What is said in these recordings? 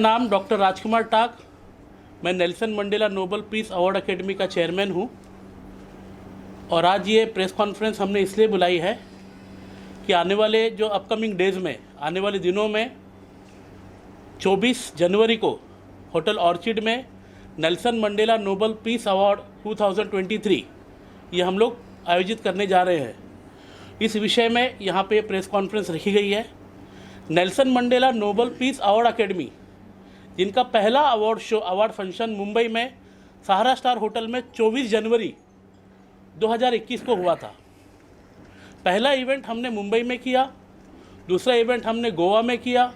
नाम डॉक्टर राजकुमार टाक, मैं Nelson Mandela Nobel peace award academy का चेयरमैन हूँ। और आज ये प्रेस कॉन्फ्रेंस हमने इसलिए बुलाई है कि आने वाले जो अपकमिंग डेज़ में, आने वाले दिनों में 24 जनवरी को होटल ऑर्चिड में Nelson Mandela Nobel peace award 2023 ये हम लोग आयोजित करने जा रहे हैं। इस विषय में यहाँ पे प्रेस कॉन्फ्रेंस रखी गई है। Nelson Mandela Nobel peace award academy, जिनका पहला अवार्ड फंक्शन मुंबई में सहारा स्टार होटल में 24 जनवरी 2021 को हुआ था। पहला इवेंट हमने मुंबई में किया, दूसरा इवेंट हमने गोवा में किया,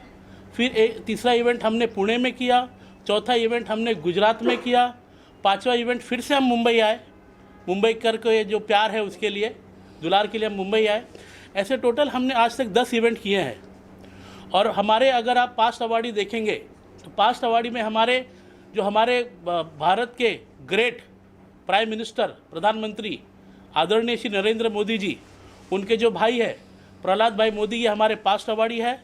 फिर तीसरा इवेंट हमने पुणे में किया, चौथा इवेंट हमने गुजरात में किया, पांचवा इवेंट फिर से हम मुंबई आए। मुंबई कर के जो प्यार है उसके लिए, दुलार के लिए हम मुंबई आए। ऐसे टोटल हमने आज तक 10 इवेंट किए हैं। और हमारे अगर आप पास्ट अवार्डी देखेंगे तो पास्ट अवार्डी में हमारे भारत के ग्रेट प्राइम मिनिस्टर, प्रधानमंत्री आदरणीय श्री नरेंद्र मोदी जी, उनके जो भाई है प्रहलाद भाई मोदी, ये हमारे पास्ट अवार्डी है।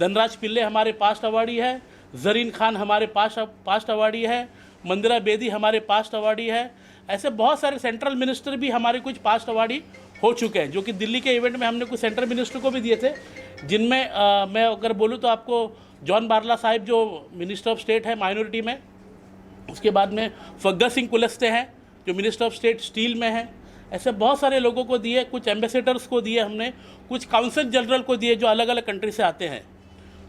धनराज पिल्ले हमारे पास्ट अवार्डी है। जरीन खान हमारे पास्ट अवार्डी है। मंदिरा बेदी हमारे पास्ट अवार्डी है। ऐसे बहुत सारे सेंट्रल मिनिस्टर भी हमारे कुछ पास्ट अवार्डी हो चुके हैं, जो कि दिल्ली के इवेंट में हमने कुछ सेंट्रल मिनिस्टर को भी दिए थे, जिनमें मैं अगर बोलूँ तो आपको जॉन बारला साहिब जो मिनिस्टर ऑफ स्टेट है माइनॉरिटी में, उसके बाद में फग्गा सिंह कुलस्ते हैं जो मिनिस्टर ऑफ स्टेट स्टील में है। ऐसे बहुत सारे लोगों को दिए, कुछ एम्बेसडर्स को दिए हमने, कुछ काउंसिल जनरल को दिए जो अलग अलग कंट्री से आते हैं।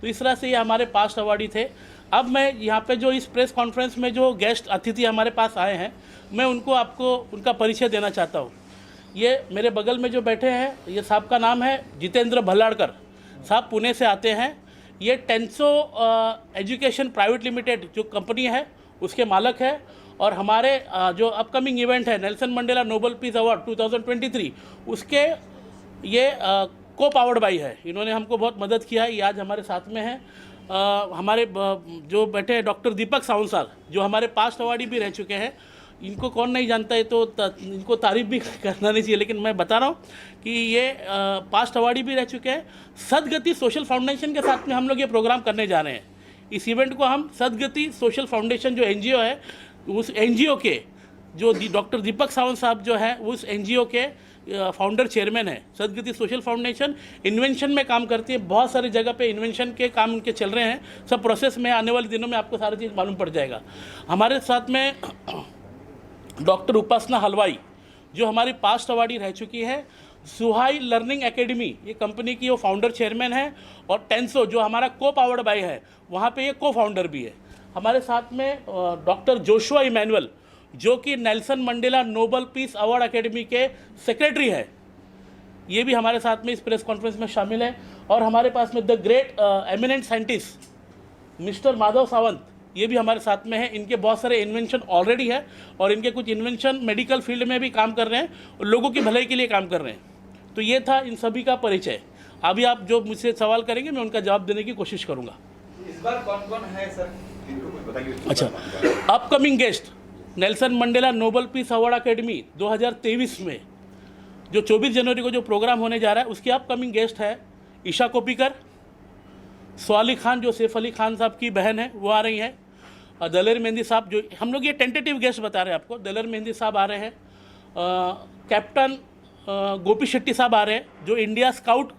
तो इस तरह से ये हमारे पास्ट अवार्डी थे। अब मैं यहाँ पे जो इस प्रेस कॉन्फ्रेंस में जो गेस्ट अतिथि हमारे पास आए हैं, मैं आपको उनका परिचय देना चाहता हूँ। ये मेरे बगल में जो बैठे हैं, ये साहब का नाम है जितेंद्र भल्लाड़कर साहब, पुणे से आते हैं। ये टेंसो एजुकेशन प्राइवेट लिमिटेड जो कंपनी है उसके मालक है। और हमारे जो अपकमिंग इवेंट है Nelson Mandela Nobel peace award 2023, उसके ये को पावर्ड बाई है। इन्होंने हमको बहुत मदद किया है, ये आज हमारे साथ में है। हमारे जो बैठे हैं डॉक्टर दीपक सावंत साहब, जो हमारे पास्ट अवार्डी भी रह चुके हैं। इनको कौन नहीं जानता है, तो इनको तारीफ भी करना नहीं चाहिए, लेकिन मैं बता रहा हूँ कि ये पास्ट अवार्डी भी रह चुके हैं। सदगति सोशल फाउंडेशन के साथ में हम लोग ये प्रोग्राम करने जा रहे हैं। इस इवेंट को हम सदगति सोशल फाउंडेशन जो एनजीओ है, उस एनजीओ के जो डॉक्टर दीपक सावंत साहब जो है, उस एनजीओ के फाउंडर चेयरमैन है। सदगति सोशल फाउंडेशन इन्वेंशन में काम करती है। बहुत सारी जगह पे इन्वेंशन के काम उनके चल रहे हैं, सब प्रोसेस में। आने वाले दिनों में आपको सारी चीज़ मालूम पड़ जाएगा। हमारे साथ में डॉक्टर उपासना हलवाई, जो हमारी पास्ट अवार्डी रह चुकी है। सुहाई लर्निंग एकेडमी, ये कंपनी की वो फाउंडर चेयरमैन है। और टेंसो जो हमारा को पावर्ड बाय है, वहाँ पे ये को फाउंडर भी है। हमारे साथ में डॉक्टर जोशुआ इमैनुअल, जो कि Nelson Mandela Nobel peace award academy के सेक्रेटरी है, ये भी हमारे साथ में इस प्रेस कॉन्फ्रेंस में शामिल है। और हमारे पास में the great eminent scientist mister Madhav Sawant, ये भी हमारे साथ में है। इनके बहुत सारे इन्वेंशन ऑलरेडी है और इनके कुछ इन्वेंशन मेडिकल फील्ड में भी काम कर रहे हैं और लोगों की भलाई के लिए काम कर रहे हैं। तो ये था इन सभी का परिचय। अभी आप जो मुझसे सवाल करेंगे मैं उनका जवाब देने की कोशिश करूँगा। इस बार कौन कौन है सर? अच्छा, upcoming guest Nelson Mandela Nobel peace award academy 2023 में जो 24 जनवरी को जो प्रोग्राम होने जा रहा है, उसके अपकमिंग गेस्ट है ईशा कोपीकर, स्वाली खान जो सैफ अली खान साहब की बहन है, वो आ रही हैं। दलेर मेहंदी साहब, जो हम लोग ये टेंटेटिव गेस्ट बता रहे हैं आपको, दलेर मेहंदी साहब आ रहे हैं। कैप्टन गोपी शेट्टी साहब आ रहे हैं, जो इंडिया स्काउट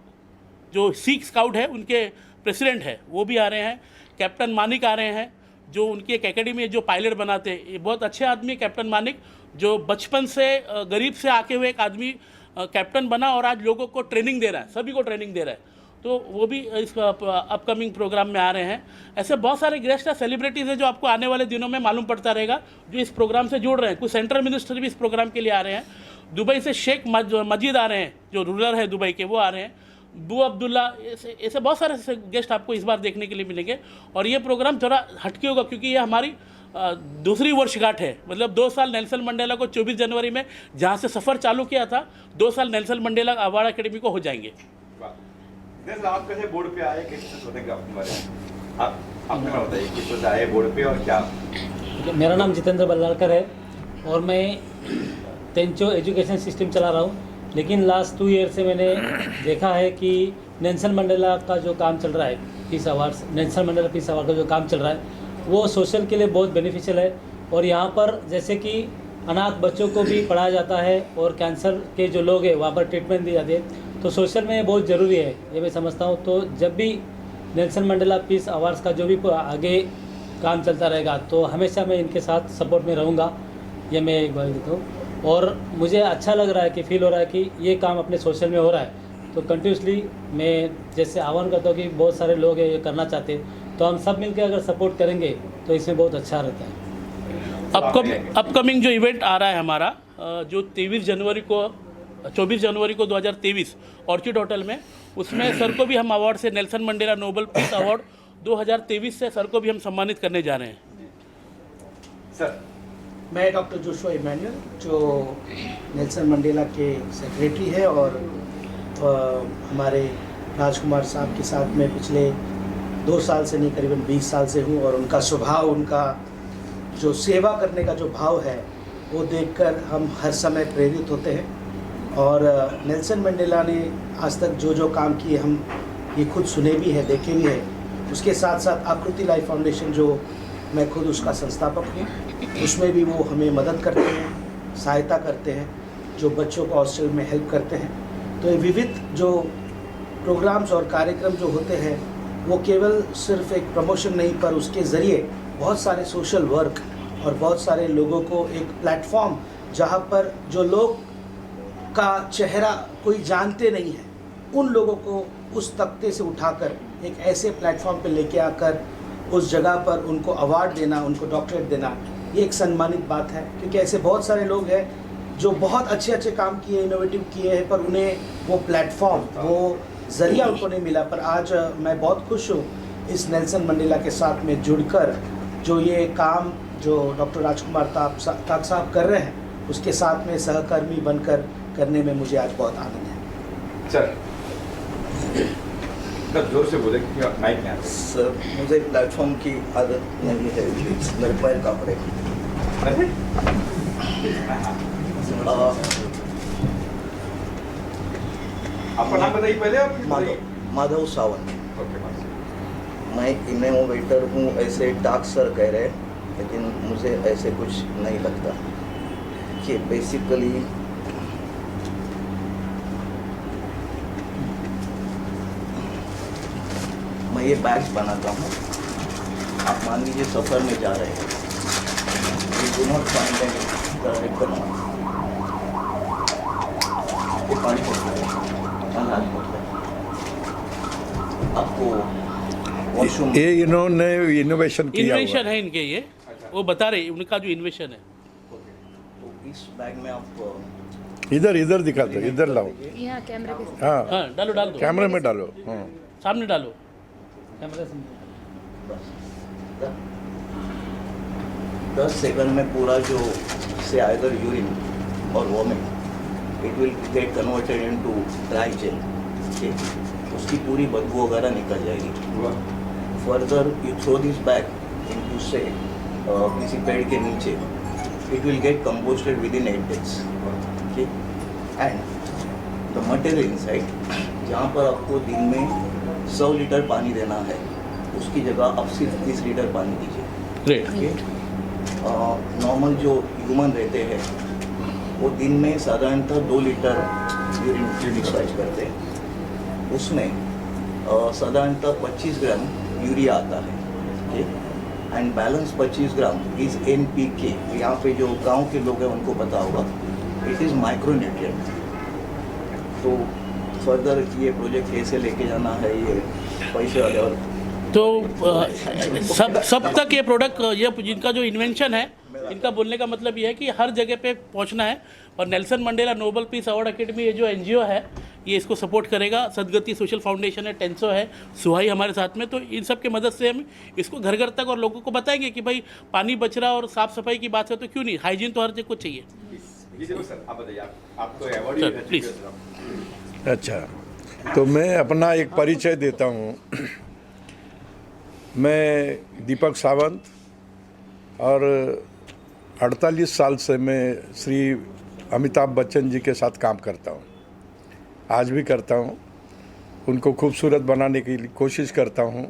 जो सिख स्काउट है उनके प्रेसिडेंट है, वो भी आ रहे हैं। कैप्टन मानिक आ रहे हैं, जो उनकी एक एकेडमी है जो पायलट बनाते हैं। ये बहुत अच्छे आदमी कैप्टन मानिक, जो बचपन से गरीब से आके हुए एक आदमी कैप्टन बना और आज लोगों को ट्रेनिंग दे रहा है, सभी को ट्रेनिंग दे रहा है। तो वो भी इस अपकमिंग प्रोग्राम में आ रहे हैं। ऐसे बहुत सारे गेस्ट हैं, सेलिब्रिटीज़ हैं, जो आपको आने वाले दिनों में मालूम पड़ता रहेगा, जो इस प्रोग्राम से जुड़ रहे हैं। कुछ सेंट्रल मिनिस्टर भी इस प्रोग्राम के लिए आ रहे हैं। दुबई से शेख मजीद आ रहे हैं, जो रूलर है दुबई के, वो आ रहे हैं। बू अब्दुल्ला, ऐसे बहुत सारे गेस्ट आपको इस बार देखने के लिए मिलेंगे। और ये प्रोग्राम थोड़ा हटके होगा, क्योंकि ये हमारी दूसरी वर्षगांठ है। मतलब 2 साल नेल्सन मंडेला को 24 जनवरी में जहाँ से सफ़र चालू किया था, 2 साल नेल्सन मंडेला अवार्ड एकेडमी को हो जाएंगे। आप कैसे बोर्ड पे आए, किस बताएंगे आपके बारे में? आप अपने बारे में बताइए, किस वजह से आए बोर्ड पे और क्या? मेरा नाम जितेंद्र भल्लाड़कर है और मैं टेंचो एजुकेशन सिस्टम चला रहा हूँ। लेकिन लास्ट 2 ईयर से मैंने देखा है कि नेल्सन मंडेला का जो काम चल रहा है peace awards, Nelson Mandela peace award का जो काम चल रहा है वो सोशल के लिए बहुत बेनिफिशियल है। और यहाँ पर जैसे कि अनाथ बच्चों को भी पढ़ाया जाता है और कैंसर के जो लोग हैं वहाँ पर ट्रीटमेंट दी जाती है, तो सोशल में बहुत ज़रूरी है ये मैं समझता हूँ। तो जब भी नेल्सन मंडेला पीस अवार्ड्स का जो भी आगे काम चलता रहेगा तो हमेशा मैं इनके साथ सपोर्ट में रहूँगा, ये मैं एक बार देता हूँ। और मुझे अच्छा लग रहा है कि फील हो रहा है कि ये काम अपने सोशल में हो रहा है, तो कंटिन्यूसली मैं जैसे आह्वान करता हूँ कि बहुत सारे लोग हैं ये करना चाहते हैं, तो हम सब मिलकर अगर सपोर्ट करेंगे तो इसमें बहुत अच्छा रहता है। अपकमिंग जो इवेंट आ रहा है हमारा जो 24 जनवरी को 2023 ऑर्चिड होटल में, उसमें सर को भी हम अवार्ड से Nelson Mandela Nobel peace award 2023 से सर को भी हम सम्मानित करने जा रहे हैं। सर मैं डॉक्टर जोशुआ इमैनुअल जो नेल्सन मंडेला के सेक्रेटरी है और हमारे राजकुमार साहब के साथ में पिछले 2 साल से नहीं करीबन 20 साल से हूँ, और उनका स्वभाव, उनका जो सेवा करने का जो भाव है वो देखकर हम हर समय प्रेरित होते हैं। और नेल्सन मंडेला ने आज तक जो जो काम किए हम ये खुद सुने भी हैं, देखे भी हैं। उसके साथ साथ आकृति लाइफ फाउंडेशन जो मैं खुद उसका संस्थापक हूँ, उसमें भी वो हमें मदद करते हैं, सहायता करते हैं, जो बच्चों को हॉस्टल में हेल्प करते हैं। तो ये विविध जो प्रोग्राम्स और कार्यक्रम जो होते हैं वो केवल सिर्फ एक प्रमोशन नहीं, पर उसके ज़रिए बहुत सारे सोशल वर्क और बहुत सारे लोगों को एक प्लेटफॉर्म, जहाँ पर जो लोग का चेहरा कोई जानते नहीं है, उन लोगों को उस तख्ते से उठाकर एक ऐसे प्लेटफॉर्म पे लेके आकर उस जगह पर उनको अवार्ड देना, उनको डॉक्टरेट देना, ये एक सम्मानित बात है। क्योंकि ऐसे बहुत सारे लोग हैं जो बहुत अच्छे अच्छे काम किए, इनोवेटिव किए हैं, पर उन्हें वो प्लेटफॉर्म, वो ज़रिया उनको नहीं मिला। पर आज मैं बहुत खुश हूँ इस नेल्सन मंडेला के साथ में जुड़कर, जो ये काम जो डॉक्टर राजकुमार ताक साहब कर रहे हैं उसके साथ में सहकर्मी बनकर करने में मुझे आज बहुत आनंद है। सर तब जोर से बोले कि आप माइक में आते हैं। सर मुझे प्लेटफॉर्म की आदत नहीं है, मेरे पैर कांप रहे हैं। आपका नाम बताइए पहले आप। माधव सावंत। ओके, मैं इनोवेटर हूँ ऐसे टाक सर कह रहे हैं, लेकिन मुझे ऐसे कुछ नहीं लगता कि बेसिकली मैं ये बैग्स बनाता हूँ। आप मान लीजिए सफ़र में जा रहे हैं, do not find any correct बनाओ, ये पानी पड़ता है, आपको वॉशरूम। ये इन्होंने इनोवेशन किया हुआ इन्वेशन है इनके, ये वो बता रहे उनका जो इन्वेशन है। तो इस बैग में आप इधर दिखा दो, इधर लाओ। यहाँ कैमरे के हाँ, हाँ डालो डाल दो, कैमरे में डालो। हाँ, सामने डालो। कैमरे से बस 10 सेकंड में पूरा जो से आइदर यूरिन और vomit, it will get converted into dry gel. उसकी पूरी बदबू वगैरह निकल जाएगी। Further you throw this bag into से किसी पेड़ के नीचे, it will get composted within 8 days। Okay, and the material inside, जहाँ पर आपको दिन में 100 लीटर पानी देना है, उसकी जगह आप सिर्फ 30 लीटर पानी दीजिए। ग्रेट। नॉर्मल जो ह्यूमन रहते हैं वो दिन में साधारणतः 2 लीटर यूरिन डिस्चार्ज करते हैं। उसमें साधारणतः 25 ग्राम यूरिया आता है, okay, and balance 25 gram is NPK। यहाँ पे जो गांव के लोग हैं उनको पता होगा, इट इज़ माइक्रोन्यूट्रिएंट। तो फर्दर ये प्रोजेक्ट कैसे लेके जाना है, ये पैसे वाले और तो सब तक ये प्रोडक्ट, ये जिनका जो इन्वेंशन है, इनका बोलने का मतलब ये है कि हर जगह पे पहुंचना है। और Nelson Mandela Nobel peace award academy, ये जो NGO है, ये इसको सपोर्ट करेगा। सदगति सोशल फाउंडेशन है, टेंसो है, सुहाई हमारे साथ में। तो इन सब की मदद से हम इसको घर घर तक और लोगों को बताएंगे कि भाई पानी बच रहा और साफ़ सफाई की बात है तो क्यों नहीं, हाइजीन तो हर जगह को चाहिए। जी जरूर सर, आप बताइए, आपको अवार्ड सर, भी मिल प्लीज। चुका है। अच्छा, तो मैं अपना एक परिचय देता हूँ। मैं दीपक सावंत, और 48 साल से मैं श्री अमिताभ बच्चन जी के साथ काम करता हूँ, आज भी करता हूँ। उनको खूबसूरत बनाने की कोशिश करता हूँ।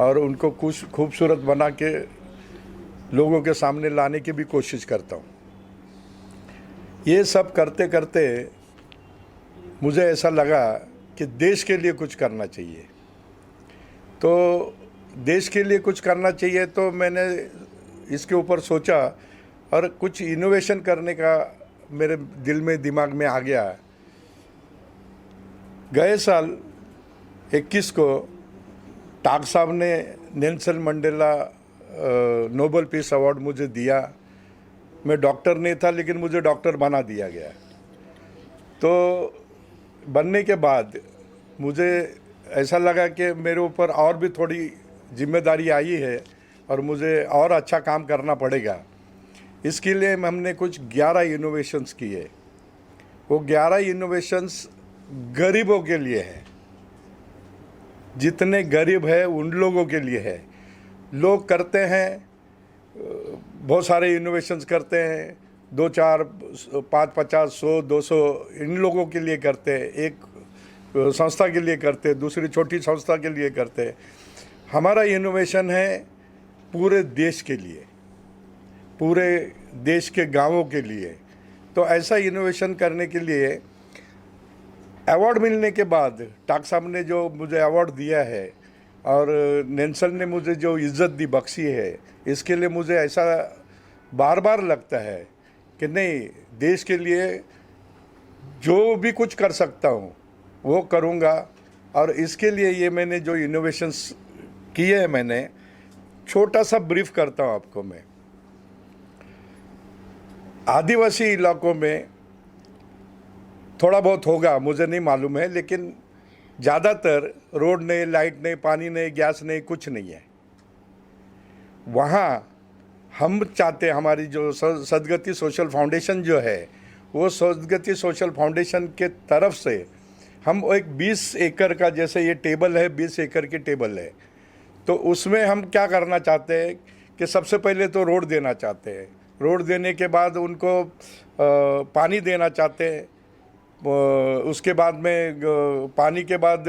और उनको कुछ खूबसूरत बना के लोगों के सामने लाने की भी कोशिश करता हूँ। ये सब करते करते मुझे ऐसा लगा कि देश के लिए कुछ करना चाहिए। तो देश के लिए कुछ करना चाहिए तो मैंने इसके ऊपर सोचा और कुछ इनोवेशन करने का मेरे दिल में दिमाग में आ गया। गए साल 21 को टाग साहब ने Nelson Mandela Nobel peace award मुझे दिया। मैं डॉक्टर नहीं था लेकिन मुझे डॉक्टर बना दिया गया। तो बनने के बाद मुझे ऐसा लगा कि मेरे ऊपर और भी थोड़ी जिम्मेदारी आई है और मुझे और अच्छा काम करना पड़ेगा। इसके लिए हमने कुछ 11 इनोवेशंस किए। वो 11 इनोवेशंस गरीबों के लिए है, जितने गरीब है उन लोगों के लिए है। लोग करते हैं, बहुत सारे इनोवेशंस करते हैं, 2 4 5 50 100 200 इन लोगों के लिए करते हैं, एक संस्था के लिए करते हैं, दूसरी छोटी संस्था के लिए करते हैं। हमारा इनोवेशन है पूरे देश के लिए, पूरे देश के गांवों के लिए। तो ऐसा इनोवेशन करने के लिए अवार्ड मिलने के बाद टाग साहब ने जो मुझे अवार्ड दिया है और नेल्सन ने मुझे जो इज़्ज़त दी बख्शी है, इसके लिए मुझे ऐसा बार बार लगता है कि नहीं, देश के लिए जो भी कुछ कर सकता हूँ वो करूँगा। और इसके लिए ये मैंने जो इनोवेशंस किए हैं, मैंने छोटा सा ब्रीफ करता हूँ आपको। मैं आदिवासी इलाकों में थोड़ा बहुत होगा, मुझे नहीं मालूम है, लेकिन ज़्यादातर रोड नहीं, लाइट नहीं, पानी नहीं, गैस नहीं, कुछ नहीं है। वहाँ हम चाहते हैं, हमारी जो सदगति सोशल फाउंडेशन जो है, वो सदगति सोशल फाउंडेशन के तरफ से हम एक 20 एकड़ का, जैसे ये टेबल है, 20 एकड़ की टेबल है, तो उसमें हम क्या करना चाहते हैं कि सबसे पहले तो रोड देना चाहते हैं। रोड देने के बाद उनको पानी देना चाहते हैं। उसके बाद में पानी के बाद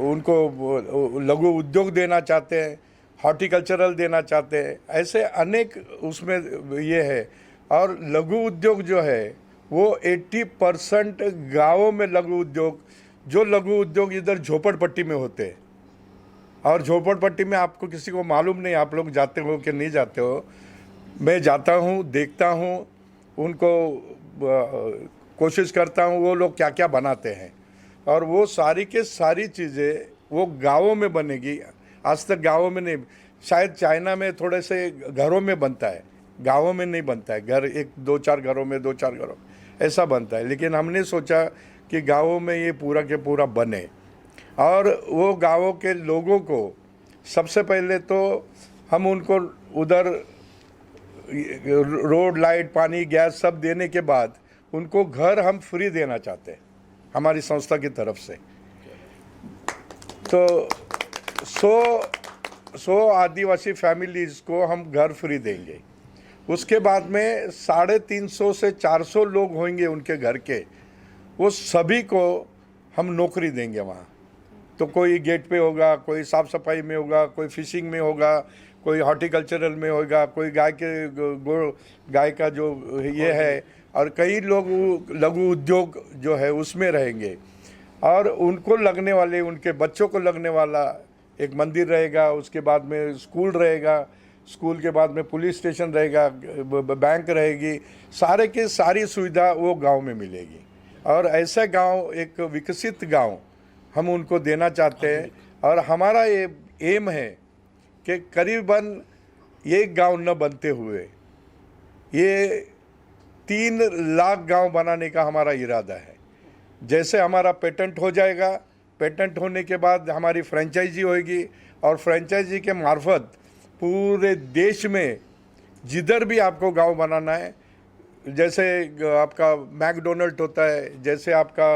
उनको लघु उद्योग देना चाहते हैं, हॉर्टिकल्चरल देना चाहते हैं। ऐसे अनेक उसमें ये है। और लघु उद्योग जो है वो 80% गाँवों में लघु उद्योग, जो लघु उद्योग इधर झोपड़पट्टी में होते हैं। और झोपड़पट्टी में आपको किसी को मालूम नहीं, आप लोग जाते हो कि नहीं जाते हो, मैं जाता हूँ, देखता हूँ, उनको कोशिश करता हूँ वो लोग क्या क्या बनाते हैं। और वो सारी के सारी चीज़ें वो गाँवों में बनेगी। आज तक गाँवों में नहीं, शायद चाइना में थोड़े से घरों में बनता है, गाँवों में नहीं बनता है। घर 1-2-4 घरों में, 2-4 घरों ऐसा बनता है। लेकिन हमने सोचा कि गाँवों में ये पूरा के पूरा बने। और वो गाँवों के लोगों को सबसे पहले तो हम उनको उधर रोड, लाइट, पानी, गैस सब देने के बाद उनको घर हम फ्री देना चाहते हैं हमारी संस्था की तरफ से। तो 100 आदिवासी फैमिलीज़ को हम घर फ्री देंगे। उसके बाद में 350 से 400 लोग होंगे उनके घर के, वो सभी को हम नौकरी देंगे वहाँ। तो कोई गेट पे होगा, कोई साफ़ सफाई में होगा, कोई फिशिंग में होगा, कोई हॉर्टिकल्चरल में होगा, कोई गाय का जो ये है, और कई लोग लघु उद्योग जो है उसमें रहेंगे। और उनको लगने वाले, उनके बच्चों को लगने वाला एक मंदिर रहेगा, उसके बाद में स्कूल रहेगा, स्कूल के बाद में पुलिस स्टेशन रहेगा, बैंक रहेगी, सारे की सारी सुविधा वो गांव में मिलेगी। और ऐसा गांव, एक विकसित गांव हम उनको देना चाहते हैं। और हमारा ये एम है कि करीबन एक गांव न बनते हुए ये 3 लाख गांव बनाने का हमारा इरादा है। जैसे हमारा पेटेंट हो जाएगा, पेटेंट होने के बाद हमारी फ्रेंचाइजी होगी, और फ्रेंचाइजी के मार्फत पूरे देश में जिधर भी आपको गांव बनाना है, जैसे आपका मैकडोनल्ड होता है, जैसे आपका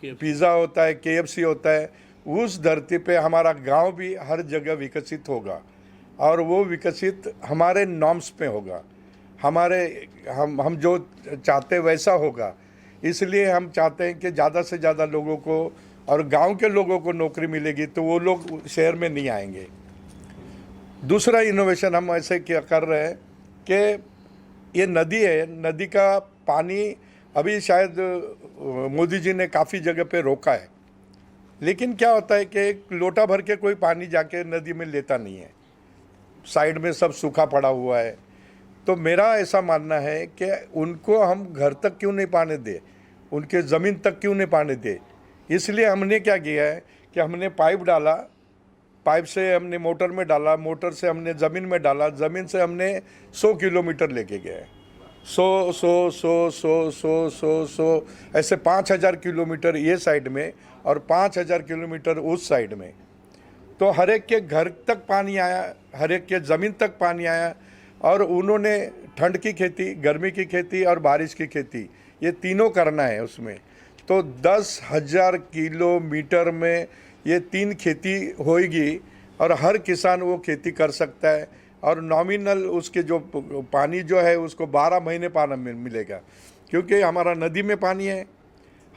पिज़्ज़ा होता है, KFC होता है, उस धरती पे हमारा गांव भी हर जगह विकसित होगा। और वो विकसित हमारे नॉर्म्स पे होगा, हम जो चाहते वैसा होगा। इसलिए हम चाहते हैं कि ज़्यादा से ज़्यादा लोगों को और गांव के लोगों को नौकरी मिलेगी तो वो लोग शहर में नहीं आएंगे। दूसरा इनोवेशन हम ऐसे क्या कर रहे हैं कि ये नदी है, नदी का पानी अभी शायद मोदी जी ने काफ़ी जगह पे रोका है, लेकिन क्या होता है कि एक लोटा भर के कोई पानी जाके नदी में लेता नहीं है, साइड में सब सूखा पड़ा हुआ है। तो मेरा ऐसा मानना है कि उनको हम घर तक क्यों नहीं पानी दे, उनके ज़मीन तक क्यों नहीं पानी दे। इसलिए हमने क्या किया है कि हमने पाइप डाला, पाइप से हमने मोटर में डाला, मोटर से हमने ज़मीन में डाला, ज़मीन से हमने 100 किलोमीटर लेके गए, 100 ऐसे 5000 किलोमीटर ये साइड में और 5000 किलोमीटर उस साइड में। तो हर एक के घर तक पानी आया, हर एक के ज़मीन तक पानी आया, और उन्होंने ठंड की खेती, गर्मी की खेती और बारिश की खेती, ये तीनों करना है उसमें। तो 10,000 किलोमीटर में ये 3 खेती होएगी और हर किसान वो खेती कर सकता है, और नॉमिनल उसके जो पानी जो है उसको 12 महीने पानी मिलेगा, क्योंकि हमारा नदी में पानी है,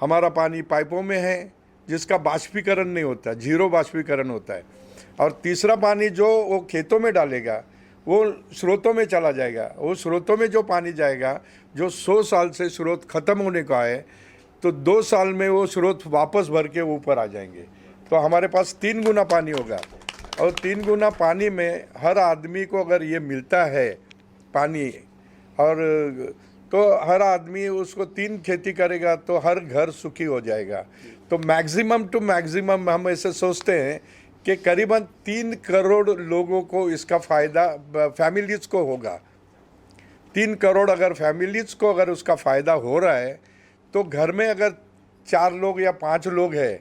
हमारा पानी पाइपों में है जिसका बाष्पीकरण नहीं होता, 0 बाष्पीकरण होता है। और तीसरा पानी जो वो खेतों में डालेगा वो स्रोतों में चला जाएगा, वो स्रोतों में जो पानी जाएगा, जो 100 साल से स्रोत ख़त्म होने का है, तो 2 साल में वो स्रोत वापस भर के ऊपर आ जाएंगे। तो हमारे पास 3 गुना पानी होगा, और 3 गुना पानी में हर आदमी को अगर ये मिलता है पानी, और तो हर आदमी उसको 3 खेती करेगा तो हर घर सुखी हो जाएगा। तो मैक्सिमम टू मैक्सिमम हम ऐसे सोचते हैं कि करीबन 3 करोड़ लोगों को इसका फ़ायदा फैमिलीज़ को होगा। 3 करोड़ अगर फैमिलीज़ को अगर उसका फ़ायदा हो रहा है, तो घर में अगर 4 लोग या 5 लोग हैं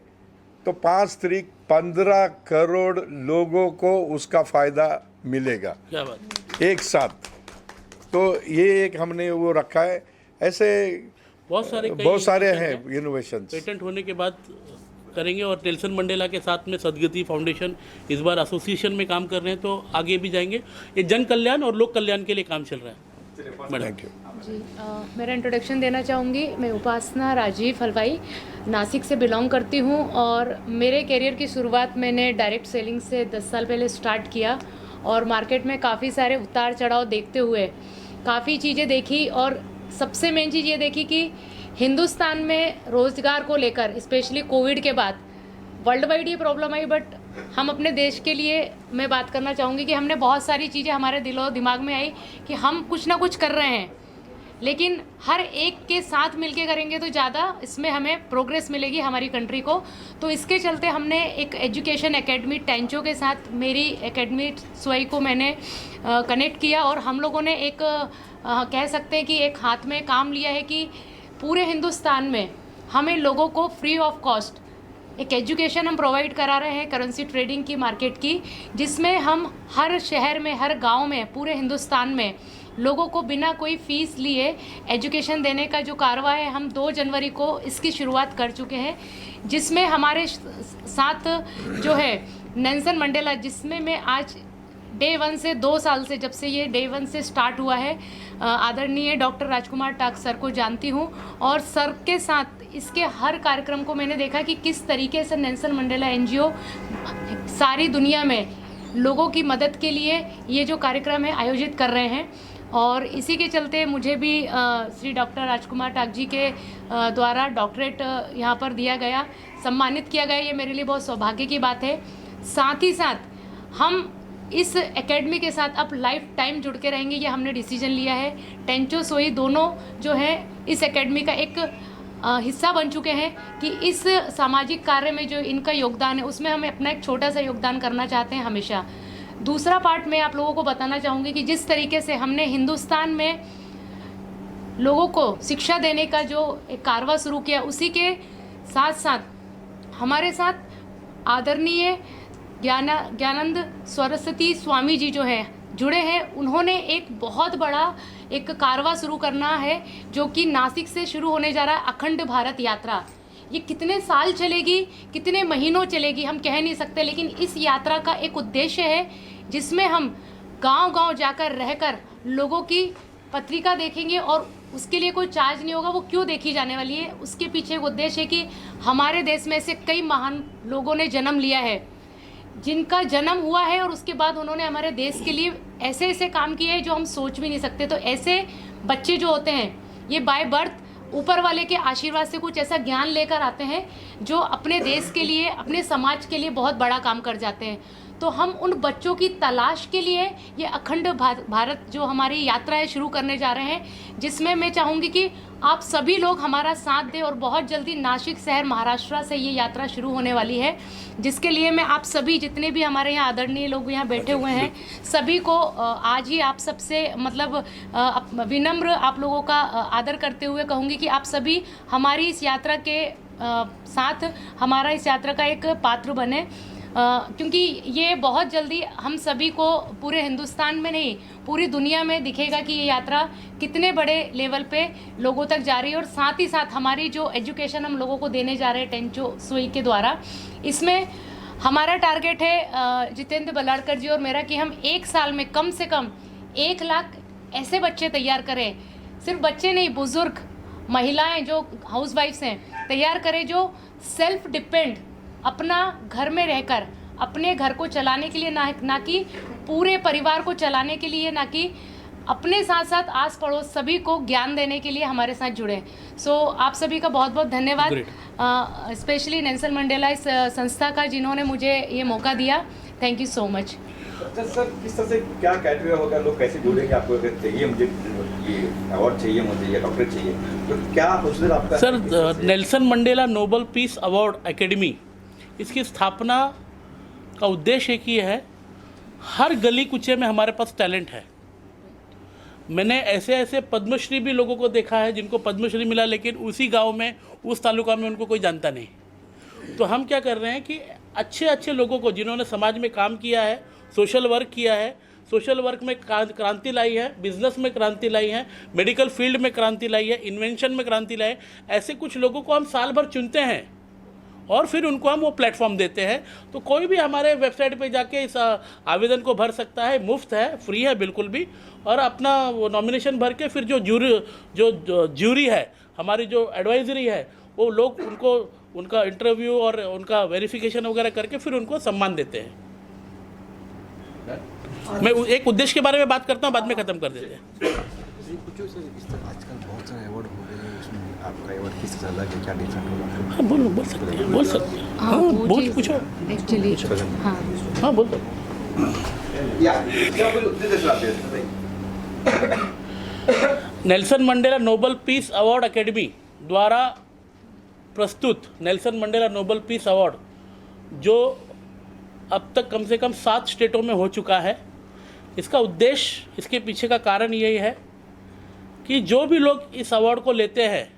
तो 5 त्रिक 15 करोड़ लोगों को उसका फ़ायदा मिलेगा क्या बात, एक साथ। तो ये एक हमने वो रखा है। ऐसे बहुत सारे हैं इनोवेशंस। पेटेंट होने के बाद करेंगे। और नेल्सन मंडेला के साथ में सदगति फाउंडेशन इस बार एसोसिएशन में काम कर रहे हैं, तो आगे भी जाएंगे। ये जन कल्याण और लोक कल्याण के लिए काम चल रहा है। मैडम थैंक यू जी, मेरा इंट्रोडक्शन देना चाहूँगी। मैं उपासना राजीव हलवाई नासिक से बिलोंग करती हूँ, और मेरे करियर की शुरुआत मैंने डायरेक्ट सेलिंग से 10 साल पहले स्टार्ट किया, और मार्केट में काफ़ी सारे उतार चढ़ाव देखते हुए काफ़ी चीज़ें देखी, और सबसे मेन चीज़ ये देखी कि हिंदुस्तान में रोज़गार को लेकर स्पेशली कोविड के बाद वर्ल्ड वाइड ये प्रॉब्लम आई, बट हम अपने देश के लिए मैं बात करना चाहूँगी कि हमने बहुत सारी चीज़ें हमारे दिलो दिमाग में आई कि हम कुछ ना कुछ कर रहे हैं, लेकिन हर एक के साथ मिलके करेंगे तो ज़्यादा इसमें हमें प्रोग्रेस मिलेगी हमारी कंट्री को। तो इसके चलते हमने एक एजुकेशन एकेडमी टेंचो के साथ मेरी एकेडमी स्वई को मैंने कनेक्ट किया, और हम लोगों ने एक कह सकते हैं कि एक हाथ में काम लिया है कि पूरे हिंदुस्तान में हमें लोगों को फ्री ऑफ कॉस्ट एक एजुकेशन हम प्रोवाइड करा रहे हैं करेंसी ट्रेडिंग की, मार्केट की, जिसमें हम हर शहर में, हर गांव में, पूरे हिंदुस्तान में लोगों को बिना कोई फ़ीस लिए एजुकेशन देने का जो कारवा है, हम 2 जनवरी को इसकी शुरुआत कर चुके हैं, जिसमें हमारे साथ जो है नेल्सन मंडेला, जिसमें मैं आज डे 1 से 2 साल से, जब से ये डे 1 से स्टार्ट हुआ है, आदरणीय डॉक्टर राजकुमार टाक सर को जानती हूँ, और सर के साथ इसके हर कार्यक्रम को मैंने देखा कि किस तरीके से नेल्सन मंडेला NGO सारी दुनिया में लोगों की मदद के लिए ये जो कार्यक्रम है आयोजित कर रहे हैं। और इसी के चलते मुझे भी श्री डॉक्टर राजकुमार टाक जी के द्वारा डॉक्टरेट यहाँ पर दिया गया, सम्मानित किया गया। ये मेरे लिए बहुत सौभाग्य की बात है। साथ ही साथ हम इस एकेडमी के साथ अब लाइफ टाइम जुड़ के रहेंगे, ये हमने डिसीजन लिया है। टेंचो सोई दोनों जो है इस एकेडमी का एक हिस्सा बन चुके हैं कि इस सामाजिक कार्य में जो इनका योगदान है उसमें हम अपना एक छोटा सा योगदान करना चाहते हैं हमेशा। दूसरा पार्ट मैं आप लोगों को बताना चाहूँगी कि जिस तरीके से हमने हिंदुस्तान में लोगों को शिक्षा देने का जो एक कारवा शुरू किया, उसी के साथ साथ हमारे साथ आदरणीय ज्ञानंद सरस्वती स्वामी जी जो है जुड़े हैं। उन्होंने एक बहुत बड़ा एक कारवा शुरू करना है जो कि नासिक से शुरू होने जा रहा है, अखंड भारत यात्रा। ये कितने साल चलेगी, कितने महीनों चलेगी हम कह नहीं सकते, लेकिन इस यात्रा का एक उद्देश्य है जिसमें हम गांव-गांव जाकर रहकर लोगों की पत्रिका देखेंगे और उसके लिए कोई चार्ज नहीं होगा, वो क्यों देखी जाने वाली है, उसके पीछे एक उद्देश्य है कि हमारे देश में ऐसे कई महान लोगों ने जन्म लिया है, जिनका जन्म हुआ है और उसके बाद उन्होंने हमारे देश के लिए ऐसे ऐसे काम किए हैं जो हम सोच भी नहीं सकते। तो ऐसे बच्चे जो होते हैं ये बाय बर्थ ऊपर वाले के आशीर्वाद से कुछ ऐसा ज्ञान लेकर आते हैं जो अपने देश के लिए, अपने समाज के लिए बहुत बड़ा काम कर जाते हैं। तो हम उन बच्चों की तलाश के लिए ये अखंड भारत जो हमारी यात्रा है शुरू करने जा रहे हैं, जिसमें मैं चाहूँगी कि आप सभी लोग हमारा साथ दें और बहुत जल्दी नासिक शहर महाराष्ट्र से ये यात्रा शुरू होने वाली है, जिसके लिए मैं आप सभी जितने भी हमारे यहाँ आदरणीय लोग यहाँ बैठे हुए हैं सभी को आज ही आप सबसे मतलब विनम्र आप लोगों का आदर करते हुए कहूँगी कि आप सभी हमारी इस यात्रा के साथ हमारा इस यात्रा का एक पात्र बने, क्योंकि ये बहुत जल्दी हम सभी को पूरे हिंदुस्तान में नहीं पूरी दुनिया में दिखेगा कि ये यात्रा कितने बड़े लेवल पे लोगों तक जा रही है। और साथ ही साथ हमारी जो एजुकेशन हम लोगों को देने जा रहे हैं टेंचो सुई के द्वारा, इसमें हमारा टारगेट है जितेंद्र बलाड़कर जी और मेरा कि हम 1 साल में कम से कम 1 लाख ऐसे बच्चे तैयार करें, सिर्फ बच्चे नहीं बुज़ुर्ग महिलाएं जो हाउसवाइफ्स हैं तैयार करें, जो सेल्फ डिपेंड अपना घर में रहकर अपने घर को चलाने के लिए ना कि पूरे परिवार को चलाने के लिए, ना कि अपने साथ साथ आस पड़ोस सभी को ज्ञान देने के लिए हमारे साथ जुड़े। सो आप सभी का बहुत बहुत धन्यवाद, स्पेशली नेल्सन मंडेला इस संस्था का जिन्होंने मुझे ये मौका दिया। Thank you so much. अच्छा सर, किस तरह से क्या क्राइटेरिया होगा, लोग कैसे जुड़ेंगे आपको, अगर चाहिए मुझे ये अवार्ड चाहिए, मुझे ये डॉक्टर चाहिए, तो क्या प्रोसीजर आपका? Sir, Nelson Mandela Nobel peace award academy, इसकी स्थापना का उद्देश्य एक ही है, हर गली कुचे में हमारे पास टैलेंट है। मैंने ऐसे ऐसे पद्मश्री भी लोगों को देखा है जिनको पद्मश्री मिला, लेकिन उसी गांव में उस तालुका में उनको कोई जानता नहीं। तो हम क्या कर रहे हैं कि अच्छे अच्छे लोगों को जिन्होंने समाज में काम किया है, सोशल वर्क किया है, सोशल वर्क में क्रांति लाई है, बिजनेस में क्रांति लाई है, मेडिकल फील्ड में क्रांति लाई है, इन्वेंशन में क्रांति लाई है, ऐसे कुछ लोगों को हम साल भर चुनते हैं और फिर उनको हम वो प्लेटफॉर्म देते हैं। तो कोई भी हमारे वेबसाइट पे जाके इस आवेदन को भर सकता है, मुफ्त है, फ्री है बिल्कुल भी, और अपना वो नॉमिनेशन भर के फिर जो ज्यूरी है, हमारी जो एडवाइजरी है, वो लोग उनको उनका इंटरव्यू और उनका वेरिफिकेशन वगैरह करके फिर उनको सम्मान देते हैं। मैं एक उद्देश्य के बारे में बात करता हूँ, बाद में ख़त्म कर देते हैं। आजकल बहुत सारे अवार्ड हो रहे हैं, उसमें आपका अवार्ड किस तरह अलग है, क्या डिफरेंट होगा? हाँ, बोल सकते हैं। हाँ, पूछो एक्चुअली हाँ हाँ बोल दो। क्या कोई उद्देश्य सर आप बताइए? Nelson Mandela Nobel peace award academy द्वारा प्रस्तुत Nelson Mandela Nobel peace award, जो अब तक कम से कम 7 स्टेटों में हो चुका है, इसका उद्देश्य, इसके पीछे का कारण यही है कि जो भी लोग इस अवार्ड को लेते हैं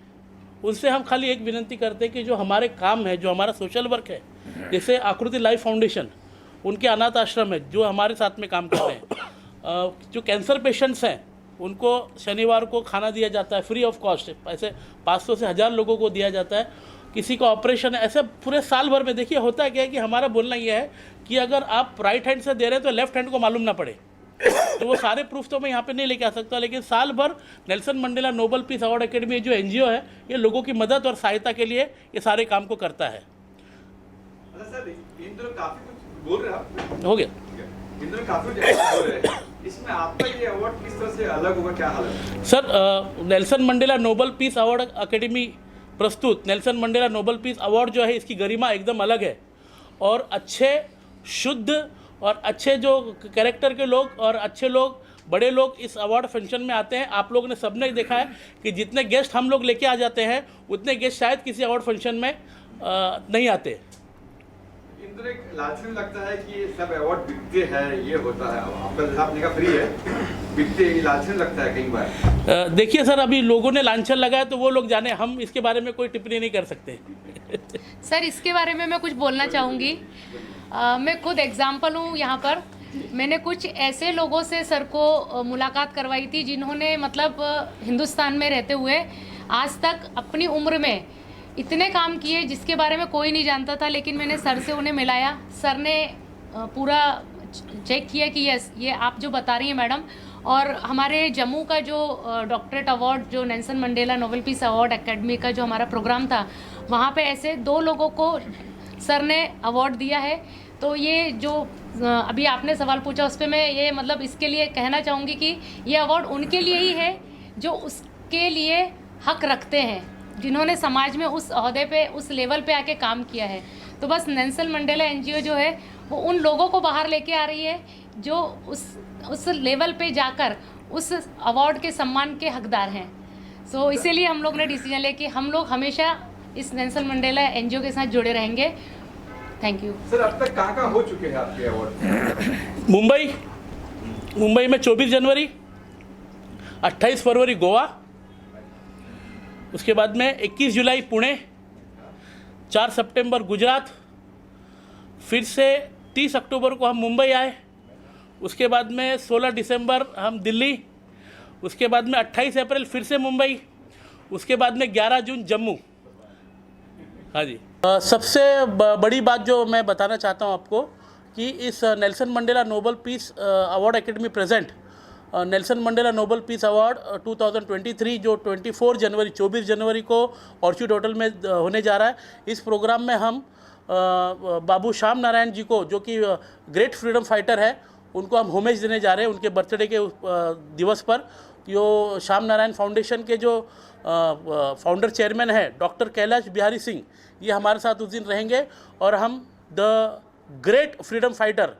उनसे हम खाली एक विनती करते हैं कि जो हमारे काम है, जो हमारा सोशल वर्क है, जैसे आकृति लाइफ फाउंडेशन, उनके अनाथ आश्रम है जो हमारे साथ में काम कर रहे हैं, जो कैंसर पेशेंट्स हैं उनको शनिवार को खाना दिया जाता है फ्री ऑफ कॉस्ट, ऐसे 500 से 1000 लोगों को दिया जाता है। किसी का ऑपरेशन है, ऐसे पूरे साल भर में। देखिए होता क्या है कि हमारा बोलना यह है कि अगर आप राइट हैंड से दे रहे हैं तो लेफ्ट हैंड को मालूम ना पड़े, तो वो सारे प्रूफ तो मैं यहाँ पे नहीं लेके आ सकता, लेकिन साल भर Nelson Mandela Nobel peace award academy जो NGO है, ये लोगों की मदद और सहायता के लिए ये सारे काम को करता है। अच्छा सर, इन दिनों काफी कुछ बोल रहे हैं आप, हो गया। इन दिनों काफी कुछ बोल रहे हैं, इसमें आपका ये अवार्ड किस तरह से अलग होगा, क्या हाल है? Sir, Nelson Mandela Nobel peace award academy प्रस्तुत Nelson Mandela Nobel peace award जो है, इसकी गरिमा एकदम अलग है, और अच्छे शुद्ध और अच्छे जो कैरेक्टर के लोग और अच्छे लोग, बड़े लोग इस अवार्ड फंक्शन में आते हैं। आप लोगों ने सबने देखा है कि जितने गेस्ट हम लोग लेके आ जाते हैं उतने गेस्ट शायद किसी अवार्ड फंक्शन में नहीं आते। इंदुर, एक लालची लगता है कि ये सब अवार्ड बिकते हैं, ये होता है, आपका आपने कहा फ्री है, बिकते, लालची लगता है कई बार। देखिए सर, अभी लोगों ने लांछन लगाया तो वो लोग जाने, हम इसके बारे में कोई टिप्पणी नहीं कर सकते। सर, इसके बारे में मैं कुछ बोलना चाहूँगी। मैं खुद एग्जाम्पल हूँ यहाँ पर। मैंने कुछ ऐसे लोगों से सर को मुलाकात करवाई थी जिन्होंने मतलब हिंदुस्तान में रहते हुए आज तक अपनी उम्र में इतने काम किए जिसके बारे में कोई नहीं जानता था, लेकिन मैंने सर से उन्हें मिलाया। सर ने पूरा चेक किया कि यस ये आप जो बता रही हैं मैडम, और हमारे जम्मू का जो डॉक्टरेट अवार्ड, जो Nelson Mandela Nobel peace award academy का जो हमारा प्रोग्राम था, वहाँ पे ऐसे 2 लोगों को सर ने अवार्ड दिया है। तो ये जो अभी आपने सवाल पूछा उस पर मैं ये मतलब इसके लिए कहना चाहूँगी कि ये अवार्ड उनके लिए ही है जो उसके लिए हक रखते हैं, जिन्होंने समाज में उस ओहदे पे, उस लेवल पे आके काम किया है। तो बस नेल्सन मंडेला एनजीओ जो है वो उन लोगों को बाहर लेके आ रही है जो उस लेवल पे जाकर उस अवार्ड के सम्मान के हकदार हैं। सो इसीलिए हम लोग ने डिसीजन लिया कि हम लोग हमेशा इस नेल्सन मंडेला एनजीओ के साथ जुड़े रहेंगे। Thank you sir. अब तक कहाँ हो चुके हैं आपके अवार्ड? मुंबई में 24 जनवरी, 28 फरवरी गोवा, उसके बाद में 21 जुलाई पुणे, 4 सितंबर गुजरात, फिर से 30 अक्टूबर को हम मुंबई आए, उसके बाद में 16 दिसंबर हम दिल्ली, उसके बाद में 28 अप्रैल फिर से मुंबई, उसके बाद में 11 जून जम्मू। हाँ जी। सबसे बड़ी बात जो मैं बताना चाहता हूँ आपको कि इस Nelson Mandela Nobel peace award academy present Nelson Mandela Nobel peace award 2023 जो 24 जनवरी को ऑर्चिड होटल में होने जा रहा है। इस प्रोग्राम में हम बाबू श्याम नारायण जी को, जो कि ग्रेट फ्रीडम फाइटर है, उनको हम होमेज देने जा रहे हैं उनके बर्थडे के दिवस पर। यो श्याम नारायण फाउंडेशन के जो फाउंडर चेयरमैन है डॉक्टर कैलाश बिहारी सिंह, ये हमारे साथ उस दिन रहेंगे और हम द ग्रेट फ्रीडम फाइटर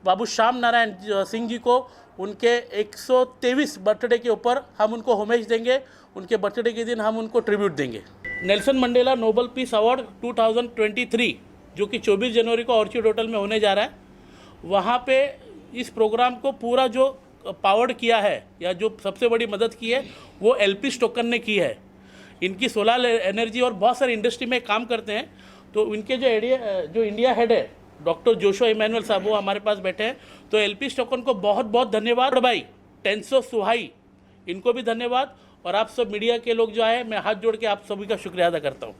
बाबू श्याम नारायण सिंह जी को उनके 123 बर्थडे के ऊपर हम उनको होमेज देंगे। उनके बर्थडे के दिन हम उनको ट्रिब्यूट देंगे। Nelson Mandela Nobel peace award 2023 जो कि 24 जनवरी को ऑर्चिड होटल में होने जा रहा है, वहाँ पे इस प्रोग्राम को पूरा जो पावर्ड किया है या जो सबसे बड़ी मदद की है वो एलपी स्टोकन ने की है। इनकी सोलर एनर्जी और बहुत सारी इंडस्ट्री में काम करते हैं। तो इनके जो इंडिया हेड है डॉक्टर जोशुआ इमैनुअल साहब, वो हमारे पास बैठे हैं। तो एलपी स्टोकन को बहुत बहुत धन्यवाद। भाई टेंसो सुहाई, इनको भी धन्यवाद। और आप सब मीडिया के लोग जो आए, मैं हाथ जोड़ के आप सभी का शुक्रिया अदा करता हूँ।